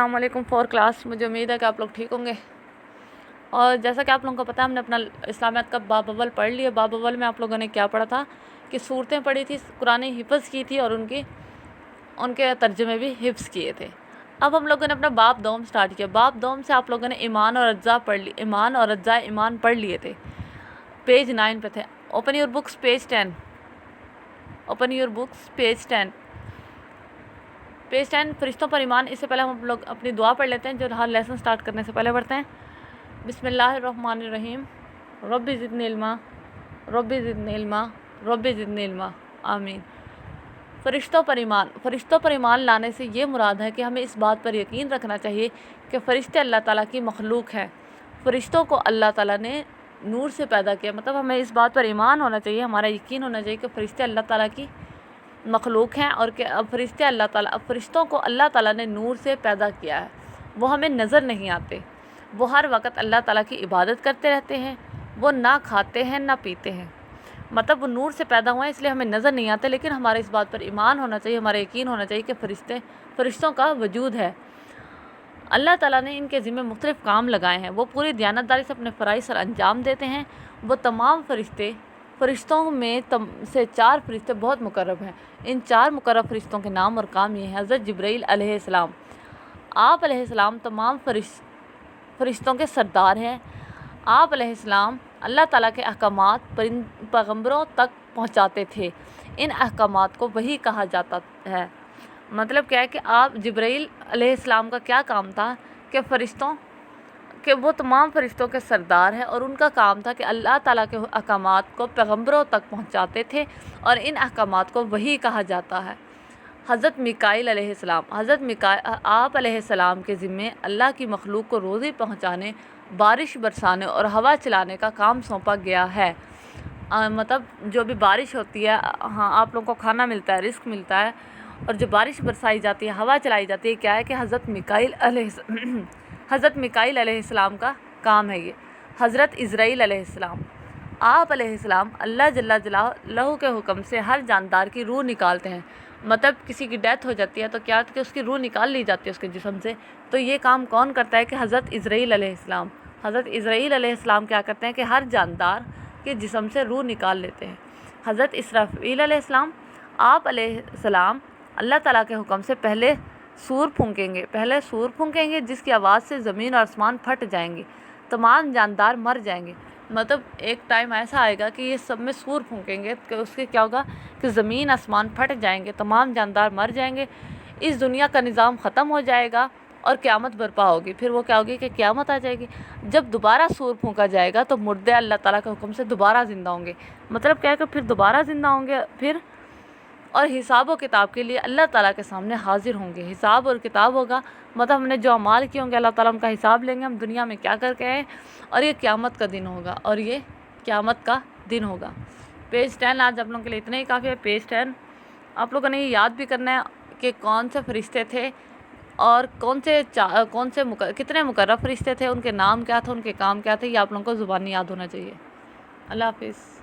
السلام علیکم four class, مجھے امید ہے کہ آپ لوگ ٹھیک ہوں گے۔ اور جیسا کہ آپ لوگوں کو پتہ ہے، ہم نے اپنا اسلامیات کا باب اول پڑھ لیا۔ باب اول میں آپ لوگوں نے کیا پڑھا تھا کہ صورتیں پڑھی تھی، قرآن حفظ کی تھی اور ان کے ترجمے بھی حفظ کیے تھے۔ اب ہم لوگوں نے اپنا باب دوم سٹارٹ کیا۔ باب دوم سے آپ لوگوں نے ایمان اور اجزاء ایمان پڑھ لیے تھے، پیج 9 پہ تھے۔ Open your books page 10۔ Open your books page 10۔ Page 10 فرشتوں پر ایمان۔ اس سے پہلے ہم لوگ اپنی دعا پڑھ لیتے ہیں جو ہر لیسن سٹارٹ کرنے سے پہلے پڑھتے ہیں۔ بسم اللہ الرحمن الرحیم، رب زدنی علما، رب زدنی علما، رب زدنی علما، آمین۔ فرشتوں پر ایمان۔ فرشتوں پر ایمان لانے سے یہ مراد ہے کہ ہمیں اس بات پر یقین رکھنا چاہیے کہ فرشتے اللہ تعالیٰ کی مخلوق ہیں۔ فرشتوں کو اللہ تعالیٰ نے نور سے پیدا کیا، مطلب ہمیں اس بات پر ایمان ہونا چاہیے، ہمارا یقین ہونا چاہیے کہ فرشتے اللہ تعالیٰ کی مخلوق ہیں اور کہ فرشتوں کو اللہ تعالیٰ نے نور سے پیدا کیا ہے۔ وہ ہمیں نظر نہیں آتے، وہ ہر وقت اللہ تعالیٰ کی عبادت کرتے رہتے ہیں، وہ نہ کھاتے ہیں نہ پیتے ہیں، مطلب وہ نور سے پیدا ہوئے ہیں، اس لیے ہمیں نظر نہیں آتے، لیکن ہمارے اس بات پر ایمان ہونا چاہیے، ہمارا یقین ہونا چاہیے کہ فرشتوں کا وجود ہے۔ اللہ تعالیٰ نے ان کے ذمہ مختلف کام لگائے ہیں، وہ پوری دیانتداری سے اپنے فرائض سر انجام دیتے ہیں۔ وہ تمام فرشتوں میں سے 4 فرشتے بہت مقرب ہیں۔ ان 4 مقرب فرشتوں کے نام اور کام یہ ہیں۔ حضرت جبرائیل علیہ السلام، آپ علیہ السلام تمام فرشتوں کے سردار ہیں۔ آپ علیہ السلام اللہ تعالیٰ کے احکامات پیغمبروں تک پہنچاتے تھے۔ ان احکامات کو وحی کہا جاتا ہے۔ مطلب کیا ہے کہ آپ جبرائیل علیہ السلام کا کیا کام تھا کہ وہ تمام فرشتوں کے سردار ہیں، اور ان کا کام تھا کہ اللہ تعالیٰ کے احکامات کو پیغمبروں تک پہنچاتے تھے، اور ان احکامات کو وحی کہا جاتا ہے۔ حضرت میکائیل علیہ السلام، آپ علیہ السلام کے ذمے اللہ کی مخلوق کو روزی پہنچانے، بارش برسانے اور ہوا چلانے کا کام سونپا گیا ہے۔ مطلب جو بھی بارش ہوتی ہے، آپ لوگوں کو کھانا ملتا ہے، رزق ملتا ہے، اور جو بارش برسائی جاتی ہے، ہوا چلائی جاتی ہے، کیا ہے کہ حضرت میکائیل علیہ السلام کا کام ہے یہ۔ حضرت عزرائیل علیہ السلام، آپ علیہ السلام اللہ جل جلالہ کے حکم سے ہر جاندار کی روح نکالتے ہیں۔ مطلب کسی کی ڈیتھ ہو جاتی ہے تو کیا کہ اس کی روح نکال لی جاتی ہے اس کے جسم سے، تو یہ کام کون کرتا ہے کہ حضرت عزرائیل علیہ السلام۔ حضرت عزرائیل علیہ السلام کیا کرتے ہیں کہ ہر جاندار کے جسم سے روح نکال لیتے ہیں۔ حضرت اسرافیل علیہ السلام، آپ علیہ السلام اللہ تعالیٰ کے حکم سے پہلے سور پھونکیں گے جس کی آواز سے زمین اور آسمان پھٹ جائیں گے، تمام جاندار مر جائیں گے۔ مطلب ایک ٹائم ایسا آئے گا کہ یہ سب میں سور پھونکیں گے کہ اس کے کیا ہوگا کہ زمین آسمان پھٹ جائیں گے، تمام جاندار مر جائیں گے، اس دنیا کا نظام ختم ہو جائے گا اور قیامت برپا ہوگی۔ پھر وہ کیا ہوگی کہ قیامت آ جائے گی۔ جب دوبارہ سور پھونکا جائے گا تو مردے اللہ تعالیٰ کے حکم سے دوبارہ زندہ ہوں گے۔ مطلب کیا ہے کہ پھر دوبارہ زندہ ہوں گے، اور حساب و کتاب کے لیے اللہ تعالیٰ کے سامنے حاضر ہوں گے۔ حساب اور کتاب ہوگا، مطلب ہم نے جو اعمال کیے ہوں گے اللہ تعالیٰ ان کا حساب لیں گے، ہم دنیا میں کیا کر کے آئے، اور یہ قیامت کا دن ہوگا۔ پیج 10 آج آپ لوگوں کے لیے اتنا ہی کافی ہے۔ پیج 10 آپ لوگوں نے یہ یاد بھی کرنا ہے کہ کون سے فرشتے تھے اور کتنے مقرب فرشتے تھے، ان کے نام کیا تھے، ان کے کام کیا تھے، یہ آپ لوگوں کو زبانی یاد ہونا چاہیے۔ اللہ حافظ۔